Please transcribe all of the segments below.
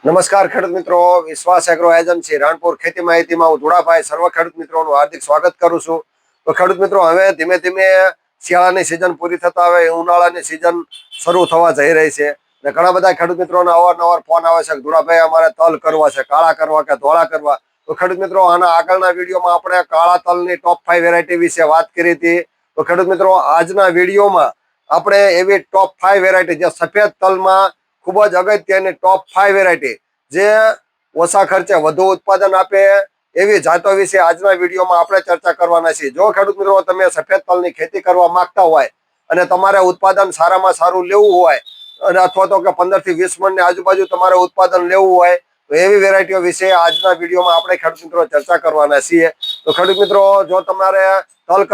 નમસ્કાર ખેડૂત મિત્રો, વિશ્વાસ એગ્રો એજન્સી રાણપુર ખેતી માહિતીમાં હું ધુડાભાઈ સર્વ ખેડૂત મિત્રોનું હાર્દિક સ્વાગત કરું છું. તો ખેડૂત મિત્રો, હવે ધીમે ધીમે શિયાળાની સિઝન પૂરી થતા હવે ઉનાળાની સિઝન શરૂ થવા જઈ રહી છે અને ઘણા બધા ખેડૂત મિત્રોના અવારનવાર ફોન આવે છે કે ધુડાભાઈ અમારે તલ કરવા છે, કાળા કરવા કે ધોળા કરવા. તો ખેડૂત મિત્રો, આના આગળના વિડીયોમાં આપણે કાળા તલની ટોપ 5 વેરાયટી વિશે વાત કરી હતી. તો ખેડૂત મિત્રો, આજના વિડીયોમાં આપણે એવી ટોપ 5 વેરાયટી જે સફેદ તલમાં ખૂબ જ અગત્યની ટોપ 5 વેરાયટી જે ઓછા ખર્ચે વધુ ઉત્પાદન આપે એવી જાતો વિશે આજના વિડીયોમાં આપણે ચર્ચા કરવાના છીએ. જો ખેડૂત મિત્રો તમે સફેદ તલની ખેતી કરવા માંગતા હોય અને તમારે ઉત્પાદન સારામાં સારું લેવું હોય અને અથવા તો કે 15 થી 20 મણની આજુબાજુ તમારે ઉત્પાદન લેવું હોય તો એવી વેરાયટીઓ વિશે આજના વિડીયોમાં આપણે ખેડૂત મિત્રો ચર્ચા કરવાના છીએ. તો ખેડૂત મિત્રો, જો તમારે તલ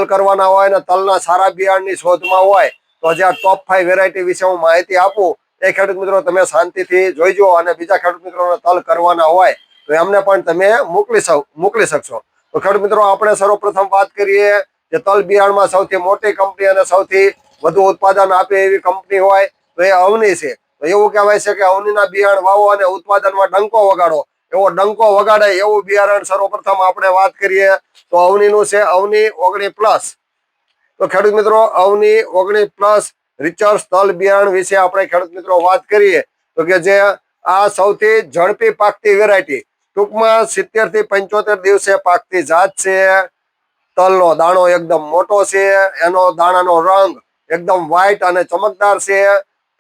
કરવાના હોય ને તલના સારા બિયારણની શોધમાં હોય તો જે આ ટોપ 5 વેરાયટી વિશે હું માહિતી આપું એ ખેડૂત મિત્રો તમે શાંતિથી જોઈજો અને બીજા ખેડૂત મિત્રોને તલ કરવાના હોય તો એમને પણ તમે મોકલી શકશો. તો ખેડૂત મિત્રો, આપણે સર્વપ્રથમ વાત કરીએ કે તલ બિયારણમાં સૌથી મોટી કંપની અને સૌથી વધુ ઉત્પાદન આપે એવી કંપની હોય તો એ અવની છે. તો એવું કહેવાય છે કે અવનીના બિયારણ વાવો અને ઉત્પાદનમાં ડંકો વગાડો, એવો ડંકો વગાડે એવું બિયારણ સર્વપ્રથમ આપણે વાત કરીએ તો અવનીનું છે અવની 19+. તો ખેડૂત મિત્રો, અવની 19+ રિચર્સ તલ બિયારણ વિશે આપણે ખેડૂત મિત્રો વાત કરીએ તો કે જે આ સૌથી ઝડપી પાકતી વેરાયટી, ટૂંકમાં 70 થી 75 દિવસે પાકતી જાત છે. તલનો દાણો એકદમ મોટો છે, એનો દાણાનો રંગ એકદમ વ્હાઈટ અને ચમકદાર છે.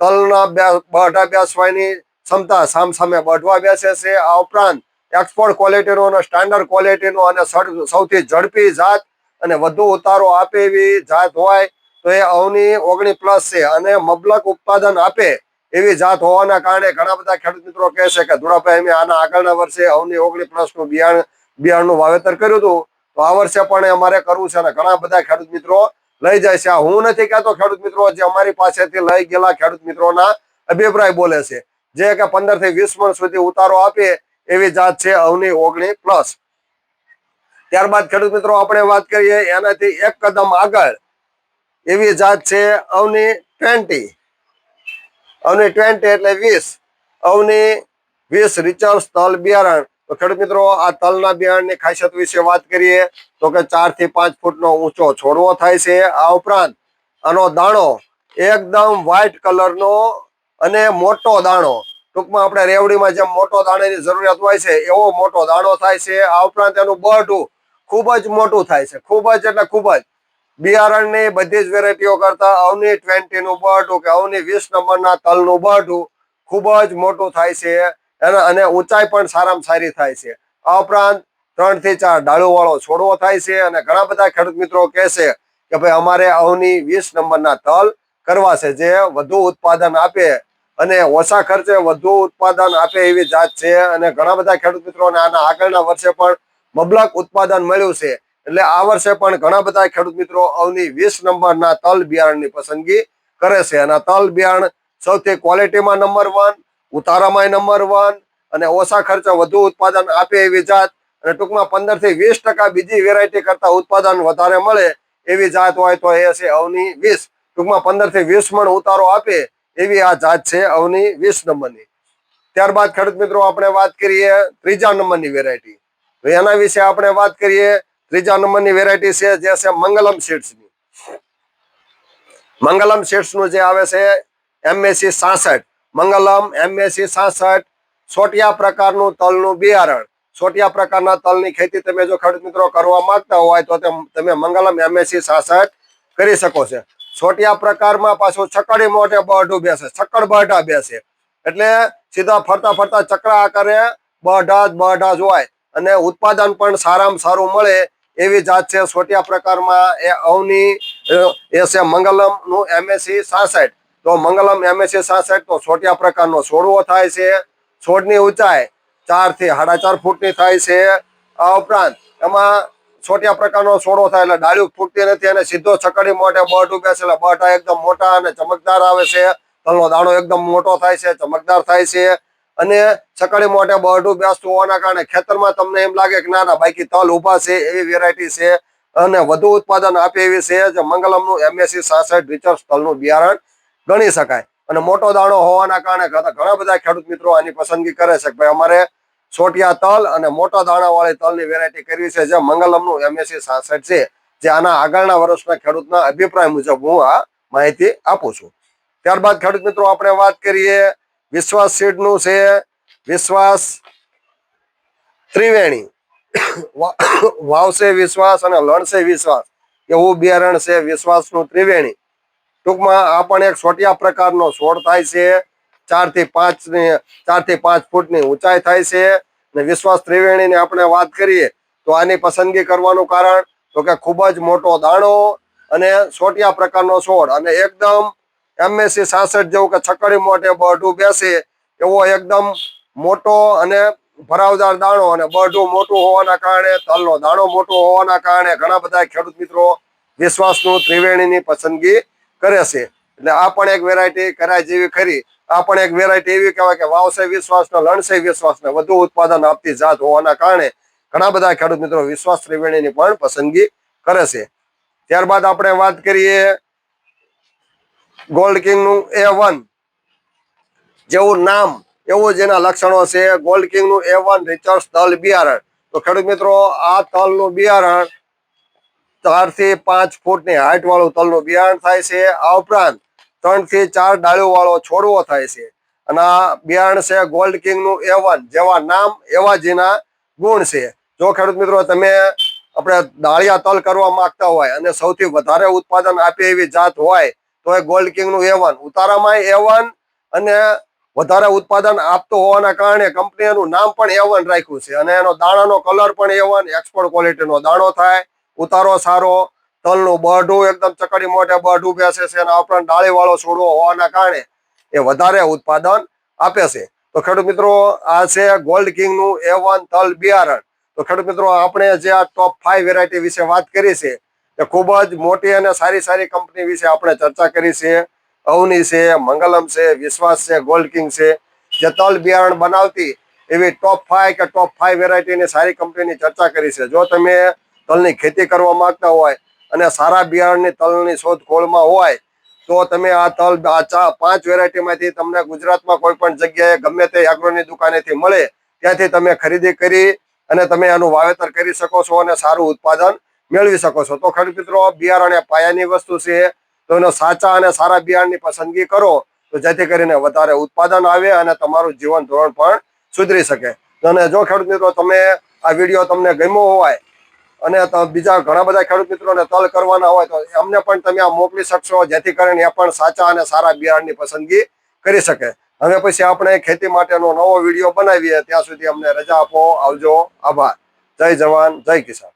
તલના બઢા બેસવાની ક્ષમતા સામસામે બઢવા બેસે છે. આ ઉપરાંત એક્સપોર્ટ ક્વોલિટીનો અને સ્ટાન્ડર્ડ ક્વોલિટીનો અને સૌથી ઝડપી જાત અને વધુ ઉતારો આપે એવી જાત હોય તો એ અવની 19+ છે અને મબલક ઉત્પાદન આપે એવી જાત હોવાના કારણે ઘણા બધા ખેડૂત મિત્રો કહે છે કે ધુડાભાઈ અમે આના આગળના વર્ષે અવની 19+ નું બિયારણનું વાવેતર કર્યું હતું તો આ વર્ષે પણ અમારે કરવું છે અને ઘણા બધા ખેડૂત મિત્રો લઈ જાય છે. આ હું નથી કહેતો, ખેડૂત મિત્રો જે અમારી પાસેથી લઈ ગયેલા ખેડૂત મિત્રોના અભિપ્રાય બોલે છે જે કે 15 થી 20 મણ સુધી ઉતારો આપે એવી જાત છે અવની 19+. ત્યારબાદ ખેડૂત મિત્રો આપણે વાત કરીએ એનાથી એક કદમ આગળ એવી જાત છે અવની 20. અવની 20 એટલે 20. અવની 20 રિચર્સ તલ બિયારણ. તો ખેડૂત મિત્રો, આ તલના બિયારણની ખાસિયત વિશે વાત કરીએ તો કે 4 થી 5 ફૂટનો ઊંચો છોડવો થાય છે. આ ઉપરાંત આનો દાણો એકદમ વ્હાઈટ કલરનો અને મોટો દાણો, ટૂંકમાં આપણે રેવડીમાં જેમ મોટો દાણાની જરૂરિયાત હોય છે એવો મોટો દાણો થાય છે. આ ઉપરાંત એનું બઢું ખૂબ જ મોટું થાય છે, ખૂબ જ એટલે ખૂબ જ. બિયારણની બધી જ વેરાયટીઓ કરતા અવની 20 નું બઢું કે અવની 20 નંબરના તલનું બઢું ખૂબ જ મોટું થાય છે અને ઊંચાઈ પણ સારામાં સારી થાય છે. આ ઉપરાંત 3 થી 4 ડાળું વાળો છોડવો થાય છે અને ઘણા બધા ખેડૂત મિત્રો કહે છે કે ભાઈ અમારે અવની 20 નંબરના તલ કરવા છે જે વધુ ઉત્પાદન આપે અને ઓછા ખર્ચે વધુ ઉત્પાદન આપે એવી જાત છે. અને ઘણા બધા ખેડૂત મિત્રોને આના આગળના વર્ષે પણ મબલક ઉત્પાદન મળ્યું છે એટલે આ વર્ષે પણ ઘણા બધા ખેડૂત મિત્રો અવની 20 નંબરના તલ બિયારણની પસંદગી કરે છે. અને તલ બિયારણ સૌથી ક્વોલિટીમાં નંબર 1, ઉતારામાં નંબર 1 અને ઓછા ખર્ચે વધુ ઉત્પાદન આપે એવી જાત અને ટૂંકમાં 15 થી 20% બીજી વેરાયટી કરતા ઉત્પાદન વધારે મળે એવી જાત હોય તો એ છે અવની 20. ટૂંકમાં 15 થી 20 મણ ઉતારો આપે એવી આ જાત છે અવની 20 નંબરની. ત્યારબાદ ખેડૂત મિત્રો આપણે વાત કરીએ ત્રીજા નંબરની વેરાયટી. તો એના વિશે આપણે વાત કરીએ. ત્રીજા નંબરની વેરાયટી છે જે છે મંગલમ સીડ્સની. મંગલમ સીડ્સનું જે આવે છે MAC 66. મંગલમ MAC 66 સોટિયા પ્રકારનું તલનું બિયારણ. સોટિયા પ્રકારના તલની ખેતી તમે જો ખેડૂત મિત્રો કરવા માંગતા હોય તો તમે મંગલમ MAC 66 કરી શકો છો. સોટિયા પ્રકારમાં પાછું છકડી મોઢે બઢું બેસે, છકડ બઢા બેસે એટલે સીધા ફરતા ફરતા ચક્ર આકારે બઢા જ હોય અને ઉત્પાદન પણ સારામાં સારું મળે એવી જાત છે. સોટિયા પ્રકારમાં એ અવની એ છે મંગલમ નું MAC 66. તો મંગલમ MAC 66 તો સોટિયા પ્રકારનો છોડવો થાય છે. છોડની ઊંચાઈ 4 થી 4.5 ફૂટની થાય છે. આ ઉપરાંત એમાં છોટિયા પ્રકારનો છોડવો થાય એટલે ડાળીઓ ફૂટતી નથી અને સીધો છકડી મોઢે બઢું બેસે એટલે બઢા એકદમ મોટા અને ચમકદાર આવે છે. તલનો દાણો એકદમ મોટો થાય છે, ચમકદાર થાય છે અને છકડી મોઢે બઢું બેસતું હોવાના કારણે ખેતરમાં તમને એમ લાગે કે ના બાકી તલ ઊભા છે એવી વેરાયટી છે અને વધુ ઉત્પાદન આપે એવી છે જે મંગલમનું MAC 66 રિચર્સ તલનું બિયારણ ગણી શકાય. અને મોટો દાણો હોવાના કારણે ઘણા બધા ખેડૂત મિત્રો આની પસંદગી કરે છે કે ભાઈ અમારે સોટિયા તલ અને મોટા દાણા વાળી તલની વેરાયટી કરવી છે, જે મંગલમનું MSC 66 છે, જે આના આગળના વર્ષના ખેડૂતના અભિપ્રાય મુજબ હું આ માહિતી આપું છું. ત્યારબાદ ખેડૂત મિત્રો આપણે વાત કરીએ વિશ્વાસ સીડનું છે વિશ્વાસ ત્રિવેણી. વાવશે વિશ્વાસ અને લણશે વિશ્વાસ એવું બિયારણ છે વિશ્વાસનું ત્રિવેણી. ટૂંકમાં આ પણ એક સોટિયા પ્રકારનો છોડ થાય છે. 4 થી 5 ફૂટની ઊંચાઈ થાય છે. અને વિશ્વાસ ત્રિવેણીની આપણે વાત કરીએ તો આની પસંદગી કરવાનું કારણ તો કે ખૂબ જ મોટો દાણો અને સોટિયા પ્રકારનો છોડ અને એકદમ MSC 66 જેવું કે છકડી મોઢે બઢું બેસે એવો એકદમ મોટો અને ભરાવદાર દાણો અને બઢું મોટું હોવાના કારણે તલનો દાણો મોટો હોવાના કારણે ઘણા બધા ખેડૂત મિત્રો વિશ્વાસનું ત્રિવેણીની પસંદગી કરે છે. એટલે આ પણ એક વેરાયટી કરાય જેવી ખરી. આ પણ એક વેરાયટી એવી કહેવાય કે વાવશે વિશ્વાસને લણશે વિશ્વાસને વધુ ઉત્પાદન આપતી જાત હોવાના કારણે ઘણા બધા ખેડૂત મિત્રો વિશ્વાસ ત્રિવેણીની પણ પસંદગી કરે છે. ત્યારબાદ આપણે વાત કરીએ ગોલ્ડ કિંગનું A1. જેવું નામ એવું જેના લક્ષણો છે. ગોલ્ડ કિંગનું A1 રિચર્સ તલ બિયારણ. તો ખેડૂત મિત્રો આ તલનું બિયારણ 4 થી 5 ફૂટની હાઈટ વાળું તલનું બિયારણ થાય છે. આ ઉપરાંત 3 થી 4 ડાળીઓ વાળો છોડવો થાય છે. અને આ બિયારણ છે ગોલ્ડ કિંગનું A1. જેવા નામ એવા જેના ગુણ છે. જો ખેડૂત મિત્રો તમે આપણે દાળિયા તલ કરવા માંગતા હોય અને સૌથી વધારે ઉત્પાદન આપે એવી જાત હોય તો એ ગોલ્ડ કિંગનું A1. ઉતારામાં A1 અને વધારે ઉત્પાદન આપતો હોવાના કારણે કંપનીનું નામ પણ A1 રાખ્યું છે. અને એનો દાણાનો કલર પણ A1 એક્સપોર્ટ ક્વોલિટીનો દાણો થાય. ઉતારો સારો, તલનું બઢું એકદમ ચકડી મોઢે બઢું બેસે છે. અને ઉપરાંત ડાળી વાળો છોડવો હોવાના કારણે એ વધારે ઉત્પાદન આપે છે. તો ખેડૂત મિત્રો આ છે ગોલ્ડ કિંગનું A1 તલ બિયારણ. તો ખેડૂત મિત્રો આપણે જે આ ટોપ 5 વેરાયટી વિશે વાત કરી છે એ ખૂબ જ મોટી અને સારી કંપની વિશે આપણે ચર્ચા કરી છે. અવની છે, મંગલમ છે, વિશ્વાસ છે, ગોલ્ડ કિંગ છે, જે તલ બિયારણ બનાવતી એવી ટોપ 5 કે ટોપ 5 વેરાયટીની સારી કંપનીની ચર્ચા કરી છે. જો તમે તલની ખેતી કરવા માંગતા હોય અને સારા બિયારણની તલની શોધખોળમાં હોય તો તમે આ તલ આ 5 વેરાયટીમાંથી તમને ગુજરાતમાં કોઈ પણ જગ્યાએ ગમે તે એગ્રોની દુકાનેથી મળે ત્યાંથી તમે ખરીદી કરી અને તમે એનું વાવેતર કરી શકો છો અને સારું ઉત્પાદન મેળવી શકો છો. તો ખેડૂત મિત્રો બિયારણ એ પાયાની વસ્તુ છે. તો એનો સાચા અને સારા બિયારણની પસંદગી કરો તો જેથી કરીને વધારે ઉત્પાદન આવે અને તમારું જીવન ધોરણ પણ સુધરી શકે. અને જો ખેડૂત મિત્રો તમે આ વિડીયો તમને ગમ્યો હોય અને બીજા ઘણા બધા ખેડૂત મિત્રોને તલ કરવાના હોય તો અમને પણ તમે આ મોકલી શકશો, જેથી કરીને એ પણ સાચા અને સારા બિયારણની પસંદગી કરી શકે. હવે પછી આપણે ખેતી માટેનો નવો વિડીયો બનાવીએ. ત્યાં સુધી અમને રજા આપો. આવજો. આભાર. જય જવાન, જય કિસાન.